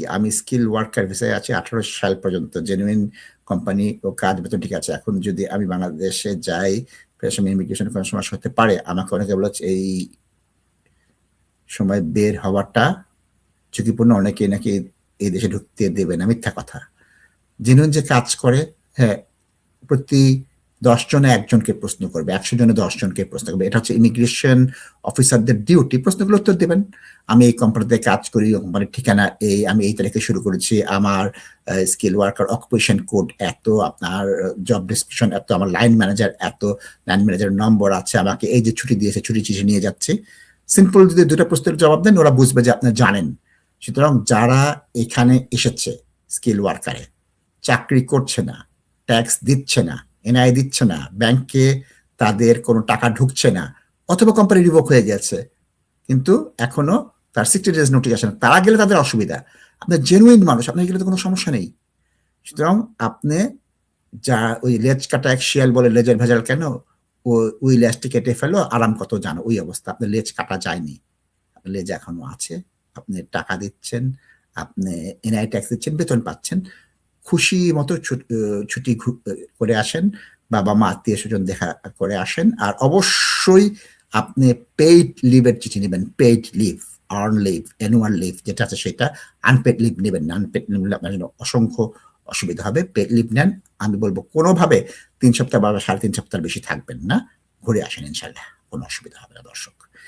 কি আমি skill worker ভিসায় আছি 18 সাল পর্যন্ত, জেনুইন কোম্পানি ও কাজ বেতন ঠিক আছে। এখন যদি আমি বাংলাদেশে যাই, ইমিগ্রেশন কোনো সমস্যা হতে পারে, আমাকে অনেকে বলেছে এই সময় বের হওয়াটা ঝুঁকিপূর্ণ, অনেকে নাকি এই দেশে ঢুকতে দেবে না। মিথ্যা কথা। জেনুইন যে কাজ করে, হ্যাঁ, প্রতি 10 জনে একজনকে প্রশ্ন করবে, 100 জনে 10 জনকে প্রশ্ন করবে। এটা হচ্ছে ইমিগ্রেশন অফিসারদের ডিউটি। প্রশ্নগুলো উত্তর দেবেন। আমি এই কোম্পানিতে কাজ করি, কোম্পানির ঠিকানা এই, আমি এই তারিখে শুরু করেছি, আমার স্কিল ওয়ার্কার অকুপেশন কোড এত, আপনার জব ডিসক্রিপশন এত, আমার লাইন ম্যানেজার এত, লাইন ম্যানেজার নম্বর আছে, আমাকে এই যে ছুটি দিয়েছে, ছুটি চিঠি নিয়ে যাচ্ছে। সিম্পল যদি দুটো প্রশ্নের জবাব দেন, ওরা বুঝবে যে আপনি জানেন। সুতরাং যারা এখানে এসেছে স্কিল ওয়ার্কারে, চাকরি করছে না, ট্যাক্স দিচ্ছে না, এনআই দিচ্ছে না, ব্যাংকে তাদের কোনো টাকা ঢুকছে না, অথবা কোম্পানি রিভোক হয়ে গেছে, কিন্তু এখনো তার 60 ডেজ নোটিস আসে না, তারা গেলে তাদের অসুবিধা। আপনার জেনুইন মানুষ, আপনার গেলে তো কোনো সমস্যা নেই। সুতরাং আপনি যা ওই লেজ কাটা এক শিয়াল বলে লেজের ভেজাল কেন, ওই লেজটি কেটে ফেলো, আরাম কত জানো, ওই অবস্থা। আপনার লেজ কাটা যায়নি, আপনার লেজ এখনো আছে, আপনি টাকা দিচ্ছেন, আপনি এনআই ট্যাক্স দিচ্ছেন, বেতন পাচ্ছেন, খুশি মতো ছুটি করে আসেন, বাবা মা আত্মীয় স্বজন দেখা করে আসেন। আর অবশ্যই আপনি পেইড লিভের চিঠি নেবেন, paid leave, earn leave, annual leave যেটা আছে সেটা। আনপেড লিভ নেবেন না, আনপেড লিভ নিলে আপনার জন্য অসংখ্য অসুবিধা হবে। পেইড লিভ নেন। আমি বলবো কোনোভাবে 3 সপ্তাহ বা 3.5 সপ্তাহ বেশি থাকবেন না, ঘুরে আসেন, ইনশাল্লাহ কোনো অসুবিধা হবে না দর্শক।